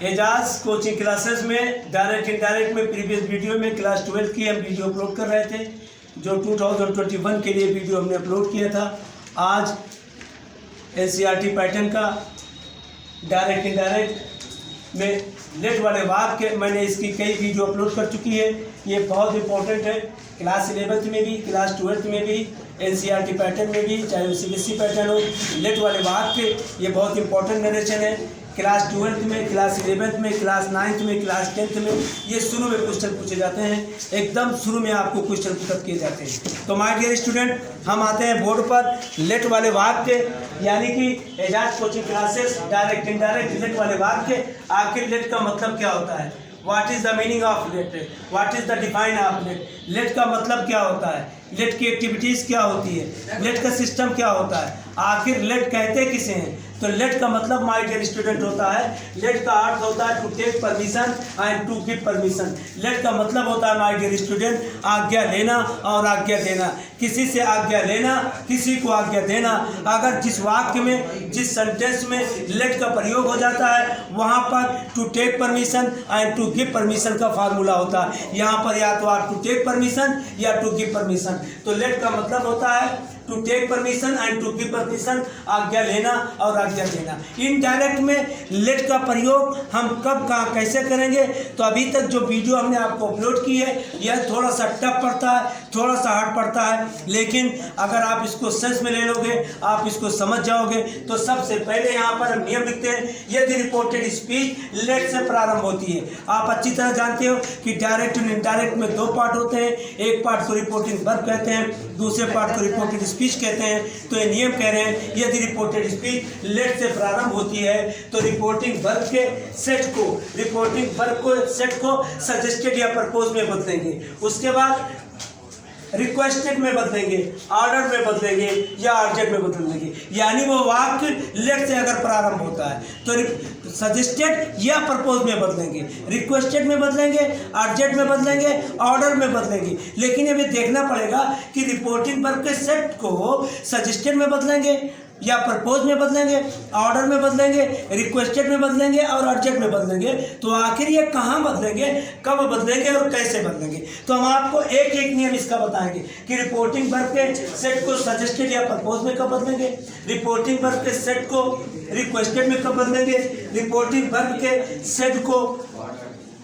Ejaz coaching classes में direct indirect में previous video में क्लास 12 की हम वीडियो अपलोड कर रहे थे, जो 2021 के लिए वीडियो हमने अपलोड किया था। आज एनसीईआरटी पैटर्न का डायरेक्ट इनडायरेक्ट में लेट वाले वाक्य मैंने इसकी कई वीडियो अपलोड कर चुकी है। ये बहुत इंपॉर्टेंट है, क्लास 11th में भी, क्लास 12th में भी, एनसीईआरटी पैटर्न में भी, चाहे सीबीएसई पैटर्न हो। लेट वाले वाक्य ये बहुत इंपॉर्टेंट नरेशन है। क्लास 12th में, क्लास 11th में, क्लास 9th में, क्लास 10th में ये शुरू में क्वेश्चन पूछे जाते हैं, एकदम शुरू में आपको क्वेश्चन पुट किए जाते हैं। तो माय डियर स्टूडेंट, हम आते हैं बोर्ड पर। लेट वाले वाक्य यानी कि Ejaz coaching classes direct indirect let वाले वाक्य, आखिर लेट का मतलब क्या होता है, what is the meaning of let, what is the define of let, let का मतलब क्या होता है, लेट की एक्टिविटीज़ क्या होती है, लेट का सिस्टम क्या होता है, आखिर लेट कहते किसे हैं। तो लेट का मतलब माय डियर स्टूडेंट होता है, लेट का अर्थ होता है to take permission and to give permission. Let का मतलब होता है माय डियर स्टूडेंट आज्ञा लेना और आज्ञा देना, किसी से आज्ञा लेना, किसी को आज्ञा देना। अगर जिस वाक्य में, जिस सेंटेंस में लेट का प्रयोग हो जाता है वहाँ पर to take permission and to give permission का फार्मूला होता है। यहाँ पर या तो आप टू टेक परमिशन या टू गिव परमिशन। तो लेट का मतलब होता है to take permission and to give permission, आज्ञा लेना और आज्ञा देना। इनडायरेक्ट में लेट का प्रयोग हम कब कहाँ कैसे करेंगे, तो अभी तक जो वीडियो हमने आपको अपलोड की है यह थोड़ा सा टफ पड़ता है, थोड़ा सा हार्ड पड़ता है, लेकिन अगर आप इसको सेंस में ले लोगे, आप इसको समझ जाओगे। तो सबसे पहले यहाँ पर हम नियम लिखते हैं, यदि रिपोर्टेड स्पीच लेट से प्रारंभ होती है। आप अच्छी तरह जानते हो कि डायरेक्ट और इनडायरेक्ट में दो पार्ट होते हैं, एक पार्ट को रिपोर्टिंग वर्ब कहते हैं, दूसरे पार्ट को रिपोर्टेड स्पीच कहते हैं। तो ये नियम कह रहे हैं यदि रिपोर्टेड स्पीच लेट से प्रारंभ होती है तो रिपोर्टिंग वर्ब के सेट को, रिपोर्टिंग वर्ब को सेट को सजेस्टेड या प्रपोज में बदलेंगे, उसके बाद रिक्वेस्टेड में बदलेंगे, ऑर्डर में बदलेंगे या अर्जेंट में बदलेंगे। यानी वो वाक्य लेट से अगर प्रारंभ होता है तो सजेस्टेड या प्रपोज में बदलेंगे, रिक्वेस्टेड में बदलेंगे, अर्जेंट में बदलेंगे, ऑर्डर में बदलेंगे। लेकिन ये भी देखना पड़ेगा कि रिपोर्टिंग वर्ब के सेट को सजेस्टेड में बदलेंगे या प्रपोज में बदलेंगे, ऑर्डर में बदलेंगे, रिक्वेस्टेड में बदलेंगे और अर्जेंट में बदलेंगे। तो आखिर ये कहाँ बदलेंगे, कब बदलेंगे और कैसे बदलेंगे। तो हम आपको एक एक नियम इसका बताएंगे कि रिपोर्टिंग वर्ब के सेट को सजेस्टेड या प्रपोज में कब बदलेंगे, रिपोर्टिंग वर्ब के सेट को रिक्वेस्टेड में कब बदलेंगे, रिपोर्टिंग वर्ब के सेट को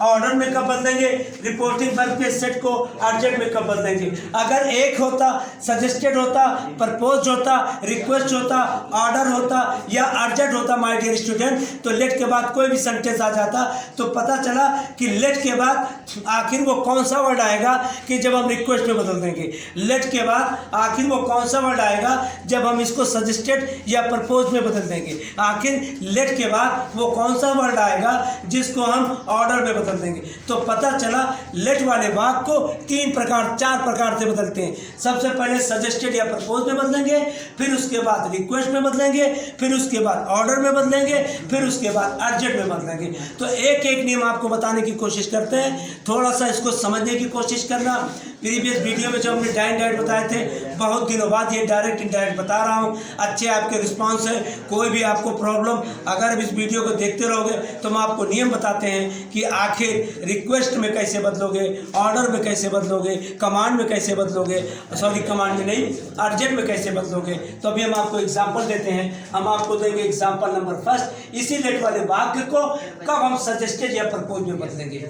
ऑर्डर में कब बदलेंगे, रिपोर्टिंग वर्ब के सेट को अर्जेंट में कब बदलेंगे। अगर एक होता, सजेस्टेड होता, प्रपोज होता, रिक्वेस्ट होता, ऑर्डर होता या अर्जेंट होता माय डियर स्टूडेंट, तो लेट के बाद कोई भी सेंटेंस आ जाता तो पता चला कि लेट के बाद आखिर वो कौन सा वर्ड आएगा कि जब हम रिक्वेस्ट में बदल देंगे। लेट के बाद आखिर वो कौन सा वर्ड आएगा जब हम इसको सजेस्टेड या प्रपोज में बदल देंगे। आखिर लेट के बाद वो कौन सा वर्ड आएगा जिसको हम ऑर्डर में बदल देंगे। तो पता चला लेट वाले वाक्य को चार प्रकार से बदलते हैं। सबसे पहले सजेस्टेड या प्रपोज में बदलेंगे, फिर उसके बाद रिक्वेस्ट में बदलेंगे, फिर उसके बाद ऑर्डर में बदलेंगे, फिर उसके बाद अर्जेंट में बदलेंगे। तो एक एक नियम आपको बताने की कोशिश करते हैं, थोड़ा सा इसको समझने की कोशिश करना। प्रीवियस वीडियो में जो हमने डायरेक्ट बताए थे, बहुत दिनों बाद ये डायरेक्ट इनडायरेक्ट बता रहा हूँ। अच्छे आपके रिस्पांस है, कोई भी आपको प्रॉब्लम, अगर इस वीडियो को देखते रहोगे तो हम आपको नियम बताते हैं कि आखिर रिक्वेस्ट में कैसे बदलोगे, ऑर्डर में कैसे बदलोगे, कमांड में कैसे बदलोगे, सॉरी कमांड में नहीं, अर्जेंट में कैसे बदलोगे। तो अभी हम आपको एग्जाम्पल देते हैं। हम आपको देंगे एग्जाम्पल नंबर फर्स्ट, इसी लेट वाले वाक्य को कब हम सजेस्टेड या प्रपोज में बदलेंगे।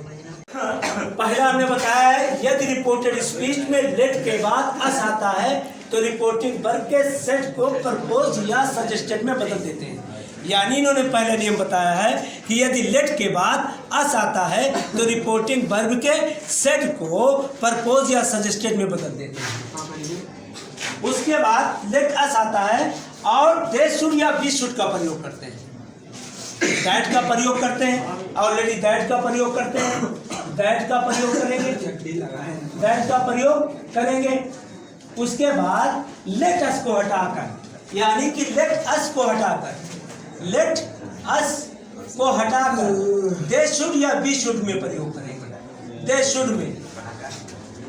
पहला हमने बताया है यदि रिपोर्टेड स्पीच में लेट के बाद अस आता है तो रिपोर्टिंग वर्ब के सेट को प्रपोज या सजेस्टेड में बदल देते हैं। यानी इन्होंने पहला नियम बताया है कि यदि लेट के बाद अस आता है तो रिपोर्टिंग वर्ब के सेट को प्रपोज या सजेस्टेड में बदल देते हैं। उसके बाद लेट अस आता है और दे शुड या वी शुड का प्रयोग करते हैं, दैट का प्रयोग करते हैं, ऑलरेडी दैट का प्रयोग करते हैं, दैट का प्रयोग करेंगे, दैट का प्रयोग करेंगे। उसके बाद लेट अस को हटाकर, यानी कि लेट अस को हटाकर, लेट अस को हटाकर दे शुड या वी शुड में प्रयोग करेंगे। दे शुड में,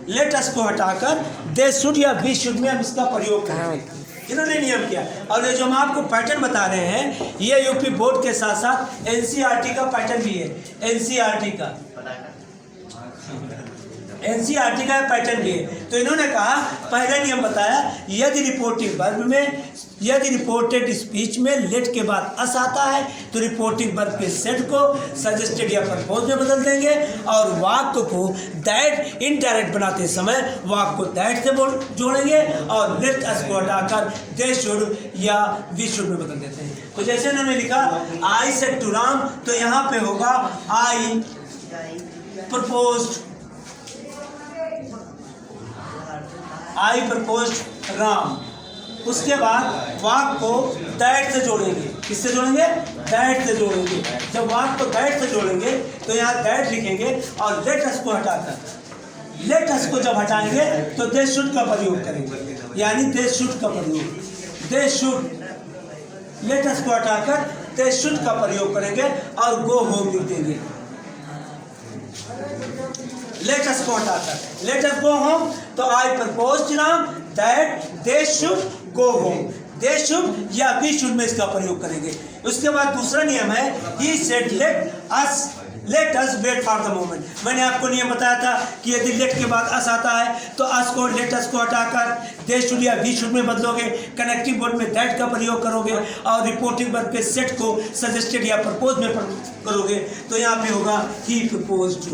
लेट अस को हटाकर दे शुड या वी शुड में हम इसका प्रयोग करेंगे। इन्होंने नियम किया। और ये जो हम आपको पैटर्न बता रहे हैं, ये यूपी बोर्ड के साथ साथ एनसीईआरटी का पैटर्न भी है। एनसीईआरटी का पैटर्न भी है। तो इन्होंने कहा, पहला नियम बताया, यदि रिपोर्टिंग वर्ब में, यदि रिपोर्टेड स्पीच में लेट के बाद अस आता है तो रिपोर्टिंग वर्ब के सेट को सजेस्टेड या प्रपोज में बदल देंगे, और वाक्य को दैट इनडायरेक्ट बनाते समय वाक्य को दैट से जोड़ेंगे, और लेट अस को हटाकर दे शुड या वी शुड में बदल देते हैं। तो जैसे इन्होंने लिखा आई सेड टू राम, तो यहाँ पे होगा आई प्रपोज्ड, आई प्रपोज्ड राम। उसके बाद वाक्य को दैट से जोड़ेंगे। किससे जोड़ेंगे? दैट से जोड़ेंगे। जब वाक्य को दैट से जोड़ेंगे तो यहाँ दैट लिखेंगे, और लेट अस को हटाकर, लेट अस को जब हटाएंगे तो दे शुड का प्रयोग करेंगे, यानी दे शुड का प्रयोग, दे शुड, लेट अस को हटाकर दे शुड का प्रयोग करेंगे और गो होम लिख देंगे। लेट अस को हटाकर लेट अस गो होम, तो I proposed Ram that they should go home, they should yeah we should में इसका प्रयोग करेंगे। उसके बाद दूसरा नियम है, he said let us wait for the moment. मैंने आपको नियम बताया था कि यदि लेट के बाद अस आता है तो अस को, लेट अस को हटाकर दे शुड या वी शुड में बदलोगे, कनेक्टिंग वर्ड में दैट का प्रयोग करोगे, और रिपोर्टिंग वर्ब के सेट को सजेस्टेड या प्रपोज में करोगे। तो यहाँ पे होगा ही प्रपोज्ड,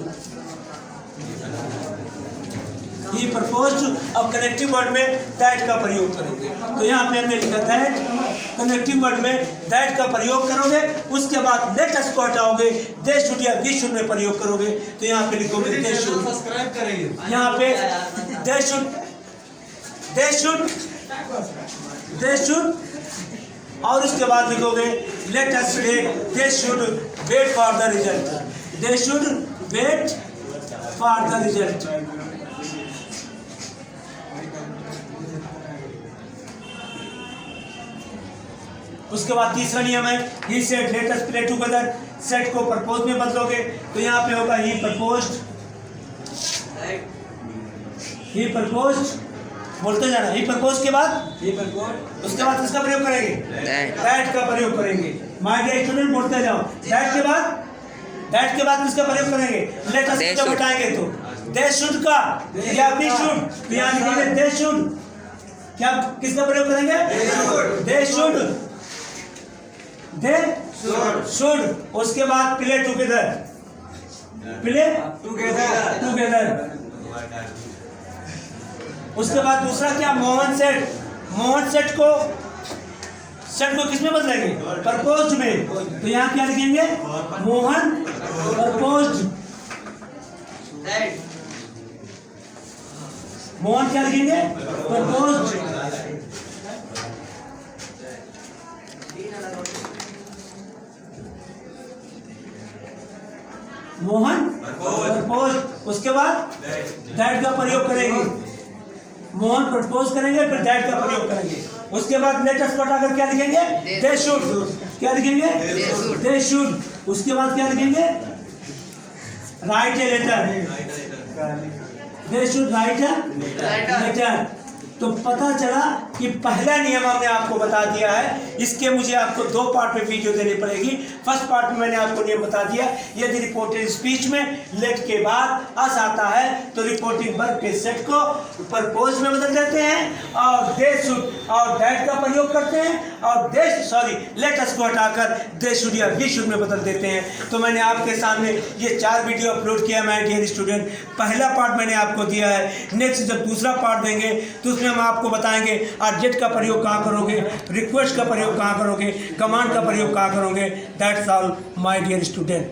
ही प्रपोज्ड। अब कनेक्टिव वर्ड में दैट का प्रयोग करोगे, तो यहाँ पे हमने लिखा दैट, कनेक्टिव वर्ड में दैट का प्रयोग करोगे। उसके बाद लेट अस को हटाओगे, दे शुड या वी शुड में प्रयोग करोगे, तो यहाँ पे लिखोगे दे शुड, यहाँ पे they should, they should, they should, और उसके बाद लिखोगे let us wait, they should wait for the result, they should wait for the result. उसके बाद तीसरा नियम है, he said let us play together, सेट को प्रपोज में बदलोगे, तो यहाँ पे होगा ही प्रपोज्ड, ही प्रपोज्ड, बोलते जाना, ही प्रपोज के बाद ही प्रपोज, उसके बाद किसका प्रयोग करेंगे? दैट का प्रयोग करेंगे। माय डियर स्टूडेंट बोलते जाओ, दैट के बाद, दैट के बाद किसका प्रयोग करेंगे? लेट अस जब हटाएंगे तो दे शुड का या वी शुड, तो यहाँ लिखेंगे दे शुड, क्या किसका प्रयोग करेंगे? दे शुड, दे शुड। उसके बाद प्ले टुगेदर, प्ले टुगेदर। उसके बाद दूसरा क्या? मोहन सेट, मोहन सेट को किसमें बदलेंगे? प्रपोज्ड में, तो यहाँ क्या लिखेंगे? मोहन प्रपोज्ड, मोहन क्या लिखेंगे? प्रपोज्ड। मोहन प्रपोज, उसके बाद दैट का प्रयोग करेंगे, मोहन प्रपोज करेंगे, फिर दैट का प्रयोग करेंगे। उसके बाद लेट अस को हटाकर क्या लिखेंगे? दे शुड, क्या लिखेंगे? They should. उसके बाद क्या लिखेंगे? Write a letter, they should write a letter. तो पता चला कि पहला नियम हमने आपको बता दिया है। इसके मुझे आपको दो पार्ट में वीडियो देनी पड़ेगी। फर्स्ट पार्ट में मैंने आपको नियम बता दिया, यदि रिपोर्टेड स्पीच में लेट के बाद अस आता है तो रिपोर्टिंग वर्ब के सेट को प्रपोज में बदल देते हैं और दे शुड और दैट का प्रयोग करते हैं और लेट अस को हटाकर दे शुड या वी शुड में बदल देते हैं। तो मैंने आपके सामने ये 4 वीडियो अपलोड किया माय डियर स्टूडेंट। पहला पार्ट मैंने आपको दिया है, नेक्स्ट जब दूसरा पार्ट देंगे तो उसमें हम आपको बताएंगे ऑब्जेक्ट का प्रयोग कहाँ करोगे, रिक्वेस्ट का प्रयोग कहाँ करोगे, कमांड का प्रयोग कहाँ करोगे। That's all my dear student.